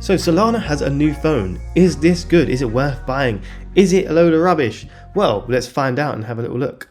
So Solana has a new phone. Is this good? Is it worth buying? Is it a load of rubbish? Well, let's find out and have a little look.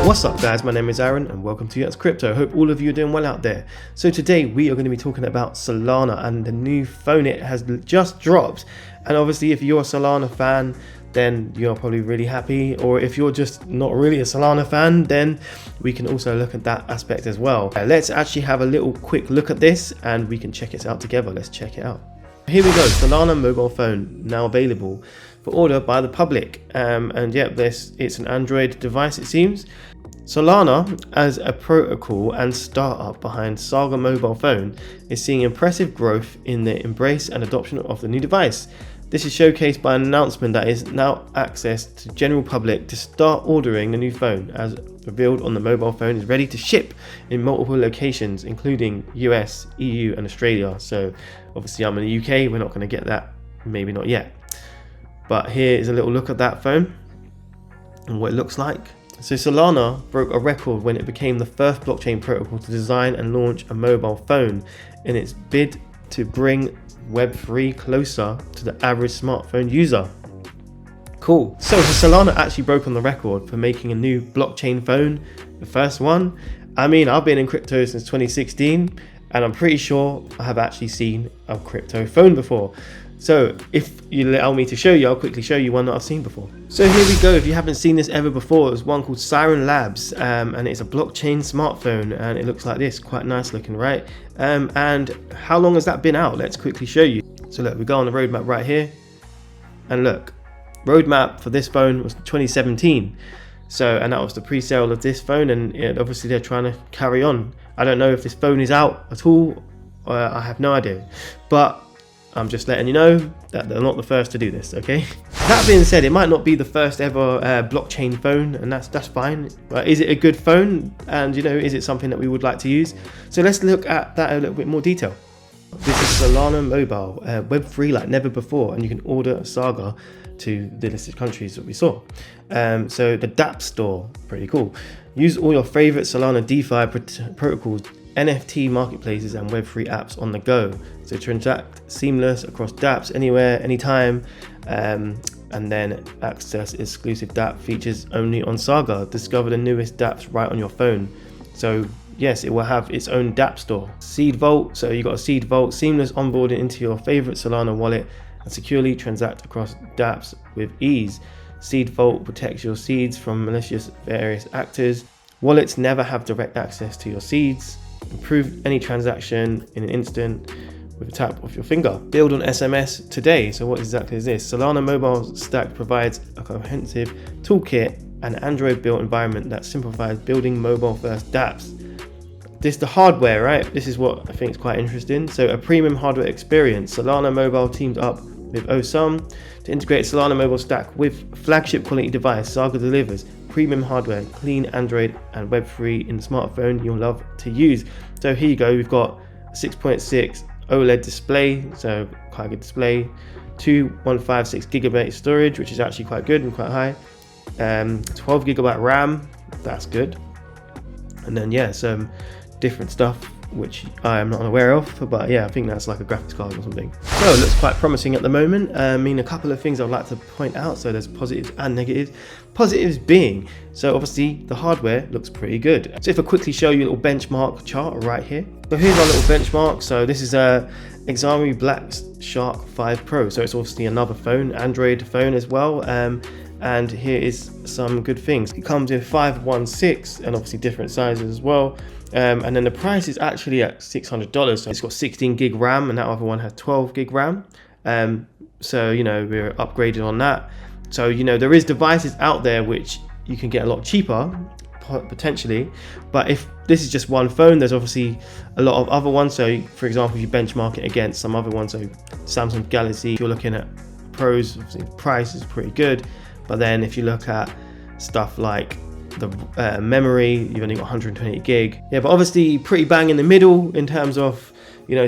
What's up guys, my name is Aaron and welcome to That's Crypto. Hope all of you are doing well out there. So today we are going to be talking about Solana and the new phone it has just dropped. And obviously if you're a Solana fan, then you're probably really happy, or if you're just not really a Solana fan, then we can also look at that aspect as well. Let's actually have a little quick look at this and we can check it out together. Let's check it out. Here we go. Solana mobile phone now available for order by the public, and yep, it's an Android device it seems. Solana, as a protocol and startup behind SAGA mobile phone, is seeing impressive growth in the embrace and adoption of the new device. This is showcased by an announcement that is now access to general public to start ordering the new phone, as revealed on the mobile phone is ready to ship in multiple locations including US, EU and Australia. So obviously I'm in the UK, we're not going to get that, maybe not yet. But here is a little look at that phone and what it looks like. So Solana broke a record when it became the first blockchain protocol to design and launch a mobile phone in its bid to bring Web3 closer to the average smartphone user. Cool. So Solana actually broke on the record for making a new blockchain phone, the first one. I mean, I've been in crypto since 2016 and I'm pretty sure I have actually seen a crypto phone before. So if you allow me to show you, I'll quickly show you one that I've seen before. So here we go. If you haven't seen this ever before, there's one called Siren Labs, and it's a blockchain smartphone, and it looks like this, quite nice looking, right? And how long has that been out? Let's quickly show you. So look, we go on the roadmap right here, and look, roadmap for this phone was 2017. So, and that was the pre-sale of this phone, and obviously they're trying to carry on. I don't know if this phone is out at all. I have no idea, but I'm just letting you know that they're not the first to do this, okay? That being said, it might not be the first ever blockchain phone, and that's fine. But is it a good phone? And is it something that we would like to use? So let's look at that in a little bit more detail. This is Solana Mobile, Web3 like never before, and you can order a SAGA to the listed countries that we saw. So the dApp store, pretty cool. Use all your favorite Solana DeFi protocols, NFT marketplaces and Web3 apps on the go. So transact seamless across dApps anywhere, anytime, and then access exclusive dApp features only on SAGA. Discover the newest dApps right on your phone. So yes, it will have its own dApp store. Seed Vault, so you got a Seed Vault, seamless onboarding into your favorite Solana wallet and securely transact across dApps with ease. Seed Vault protects your seeds from malicious various actors. Wallets never have direct access to your seeds. Improve any transaction in an instant with a tap of your finger. Build on SMS today. So what exactly is this? Solana Mobile Stack provides a comprehensive toolkit and Android built environment that simplifies building mobile first dApps. This is the hardware, right? This is what I think is quite interesting. So a premium hardware experience. Solana Mobile teamed up with Osum to integrate Solana Mobile Stack with flagship quality device. SAGA delivers premium hardware, clean Android and Web3 in the smartphone you'll love to use. So here you go, we've got a 6.6 OLED display, so quite a good display, 156 gigabyte storage, which is actually quite good and quite high, 12 gigabyte RAM, that's good, and then yeah, some different stuff which I am not aware of, but yeah, I think that's like a graphics card or something. So it looks quite promising at the moment. I mean, a couple of things I'd like to point out. So there's positives and negatives. Positives being, so obviously the hardware looks pretty good. So if I quickly show you a little benchmark chart right here. So here's our little benchmark. So this is a Exari Black Shark 5 Pro. So it's obviously another phone, Android phone as well. And here is some good things. It comes in 516 and obviously different sizes as well. And then the price is actually at $600. So it's got 16 gig RAM and that other one has 12 gig RAM. So, we're upgraded on that. So, there is devices out there which you can get a lot cheaper, potentially. But if this is just one phone, there's obviously a lot of other ones. So, for example, if you benchmark it against some other ones, so Samsung Galaxy, if you're looking at pros, obviously the price is pretty good. But then if you look at stuff like the memory, you've only got 128 gig. Yeah, but obviously pretty bang in the middle in terms of,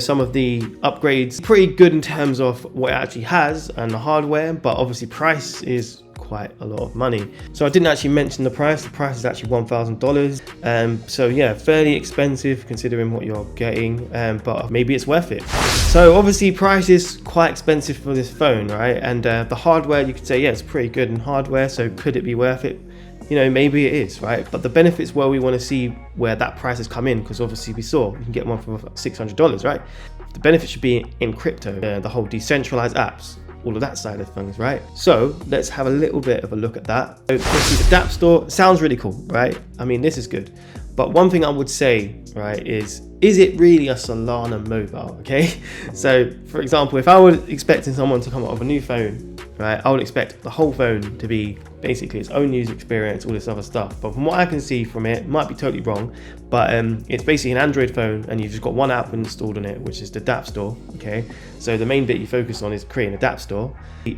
some of the upgrades. Pretty good in terms of what it actually has and the hardware, but obviously price is quite a lot of money. So I didn't actually mention the price. The price is actually $1,000. So yeah, fairly expensive considering what you're getting, but maybe it's worth it. So obviously price is quite expensive for this phone, right? And the hardware, you could say, yeah, it's pretty good in hardware, so could it be worth it? You know, maybe it is, right? But the benefits where we want to see where that price has come in, because obviously we saw you can get one for $600, right? The benefit should be in crypto, the whole decentralized apps, all of that side of things, right? So let's have a little bit of a look at that. So obviously the dApp store sounds really cool, right? I mean, this is good. But one thing I would say, right, is it really a Solana mobile, okay? So for example, if I was expecting someone to come up with a new phone, right, I would expect the whole phone to be basically its own user experience, all this other stuff. But from what I can see from it, might be totally wrong, but it's basically an Android phone and you've just got one app installed on it, which is the dApp store, okay? So the main bit you focus on is creating a dApp store.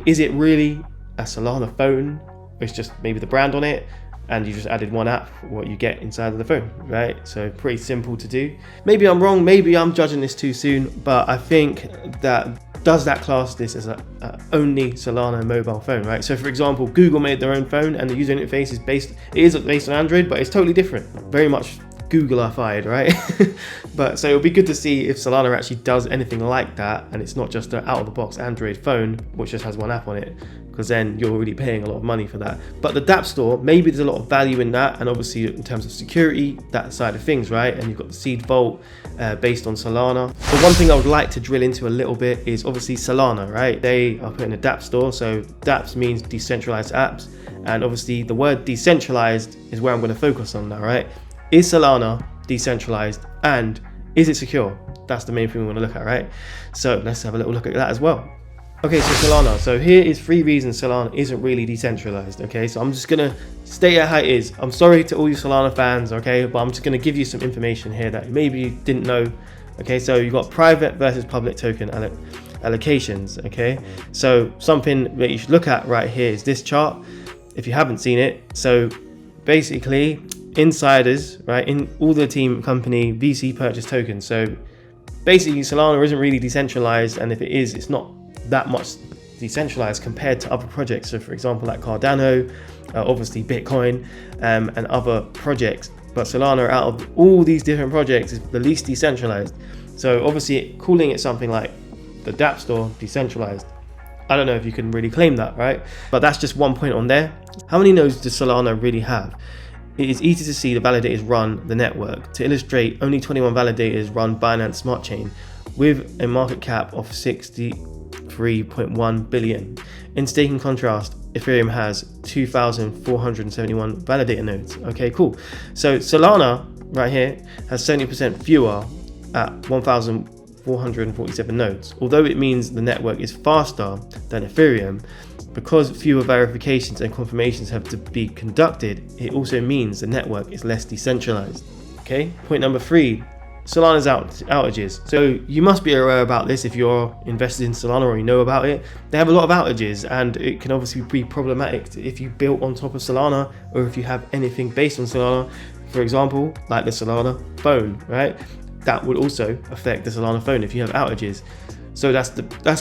Is it really a Solana phone? It's just maybe the brand on it, and you just added one app, what you get inside of the phone, right? So pretty simple to do. Maybe I'm wrong, maybe I'm judging this too soon, but I think does that class this as a only Solana mobile phone, right? So for example, Google made their own phone and the user interface is based on Android, but it's totally different. Very much Google-ified, right? But so it'll be good to see if Solana actually does anything like that, and it's not just an out-of-the-box Android phone which just has one app on it, because then you're already paying a lot of money for that. But the dApp store, maybe there's a lot of value in that, and obviously in terms of security, that side of things, right? And you've got the seed vault based on Solana. So one thing I would like to drill into a little bit is obviously Solana, right? They are putting a dApp store, so dApps means decentralized apps, and obviously the word decentralized is where I'm going to focus on now, right? Is Solana decentralized, and is it secure? That's the main thing we want to look at, right? So let's have a little look at that as well. Okay, so Solana. So here is 3 reasons Solana isn't really decentralized, okay? So I'm just gonna state it how it is. I'm sorry to all you Solana fans, okay? But I'm just gonna give you some information here that maybe you didn't know, okay? So you've got private versus public token allocations, okay? So something that you should look at right here is this chart, if you haven't seen it. So basically, insiders, right, in all the team company VC purchase tokens. So basically Solana isn't really decentralized, and if it is, it's not that much decentralized compared to other projects. So for example, like Cardano, obviously Bitcoin, and other projects. But Solana, out of all these different projects, is the least decentralized. So obviously calling it something like the dApp store decentralized, I don't know if you can really claim that, right? But that's just one point on there. How many nodes does Solana really have? It is easy to see the validators run the network. To illustrate, only 21 validators run Binance Smart Chain with a market cap of 63.1 billion. In staking contrast, Ethereum has 2,471 validator nodes. Okay, cool. So Solana right here has 70% fewer at 1,447 nodes. Although it means the network is faster than Ethereum, because fewer verifications and confirmations have to be conducted, it also means the network is less decentralized. Okay, point number 3, Solana's outages. So you must be aware about this if you're invested in Solana or you know about it. They have a lot of outages, and it can obviously be problematic if you built on top of Solana, or if you have anything based on Solana, for example, like the Solana phone, right? That would also affect the Solana phone if you have outages. So that's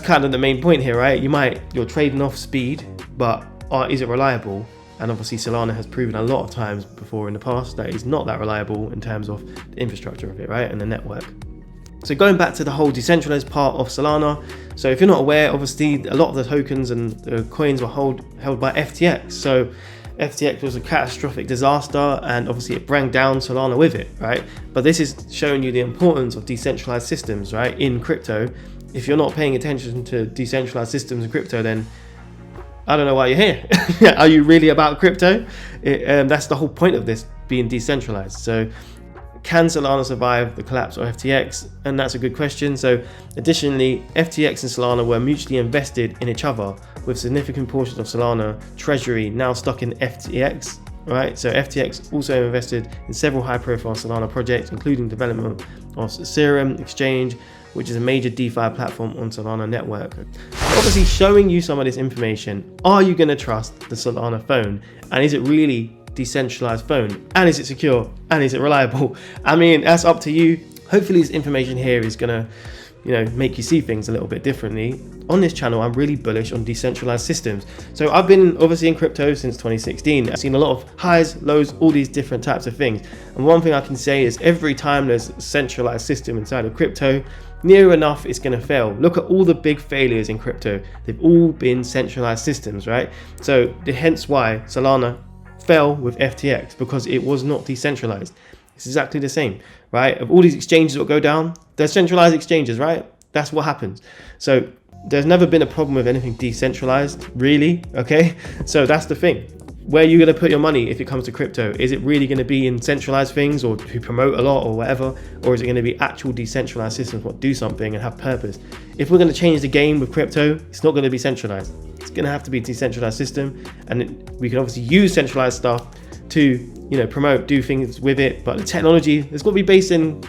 kind of the main point here, right? You're trading off speed, but is it reliable? And obviously Solana has proven a lot of times before in the past that it's not that reliable in terms of the infrastructure of it, right? And the network. So going back to the whole decentralized part of Solana. So if you're not aware, obviously a lot of the tokens and the coins were held by FTX. So FTX was a catastrophic disaster, and obviously it brought down Solana with it, right? But this is showing you the importance of decentralized systems, right? In crypto. If you're not paying attention to decentralized systems in crypto, then I don't know why you're here. Are you really about crypto? That's the whole point of this being decentralized. So can Solana survive the collapse of FTX? And that's a good question. So additionally, FTX and Solana were mutually invested in each other, with significant portions of Solana treasury now stuck in FTX, right? So FTX also invested in several high-profile Solana projects, including development of Serum Exchange, which is a major DeFi platform on Solana network. Obviously showing you some of this information, are you going to trust the Solana phone? And is it really decentralized phone? And is it secure? And is it reliable? I mean, that's up to you. Hopefully this information here is going to make you see things a little bit differently. On this channel, I'm really bullish on decentralized systems. So I've been obviously in crypto since 2016. I've seen a lot of highs, lows, all these different types of things. And one thing I can say is every time there's a centralized system inside of crypto, near enough it's going to fail. Look at all the big failures in crypto. They've all been centralized systems, right? So hence why Solana fell with FTX, because it was not decentralized. It's exactly the same, right? Of all these exchanges that go down, they're centralized exchanges, right? That's what happens. So there's never been a problem with anything decentralized, really, okay? So that's the thing. Where are you going to put your money if it comes to crypto? Is it really going to be in centralized things or who promote a lot or whatever? Or is it going to be actual decentralized systems that do something and have purpose? If we're going to change the game with crypto, it's not going to be centralized. It's going to have to be a decentralized system. And we can obviously use centralized stuff to promote, do things with it, but the technology has got to be based in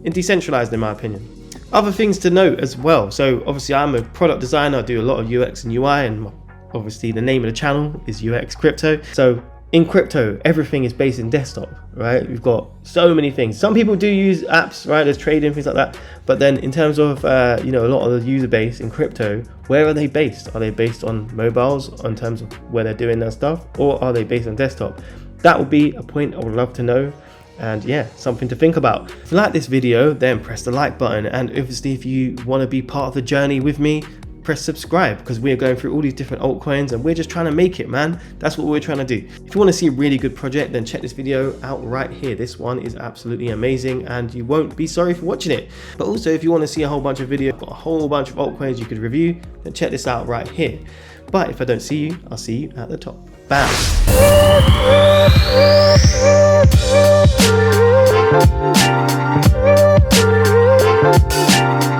decentralized, in my opinion. Other things to note as well. So obviously I'm a product designer. I do a lot of UX and UI, and obviously the name of the channel is UX Crypto. So in crypto, everything is based in desktop, right? We've got so many things. Some people do use apps, right? There's trading, things like that. But then in terms of, a lot of the user base in crypto, where are they based? Are they based on mobiles in terms of where they're doing their stuff? Or are they based on desktop? That would be a point I would love to know. And yeah, something to think about. If you like this video, then press the like button. And obviously if you want to be part of the journey with me, press subscribe, because we're going through all these different altcoins and we're just trying to make it, man. That's what we're trying to do. If you want to see a really good project, then check this video out right here. This one is absolutely amazing and you won't be sorry for watching it. But also if you want to see a whole bunch of videos, got a whole bunch of altcoins you could review, then check this out right here. But if I don't see you, I'll see you at the top. Bam.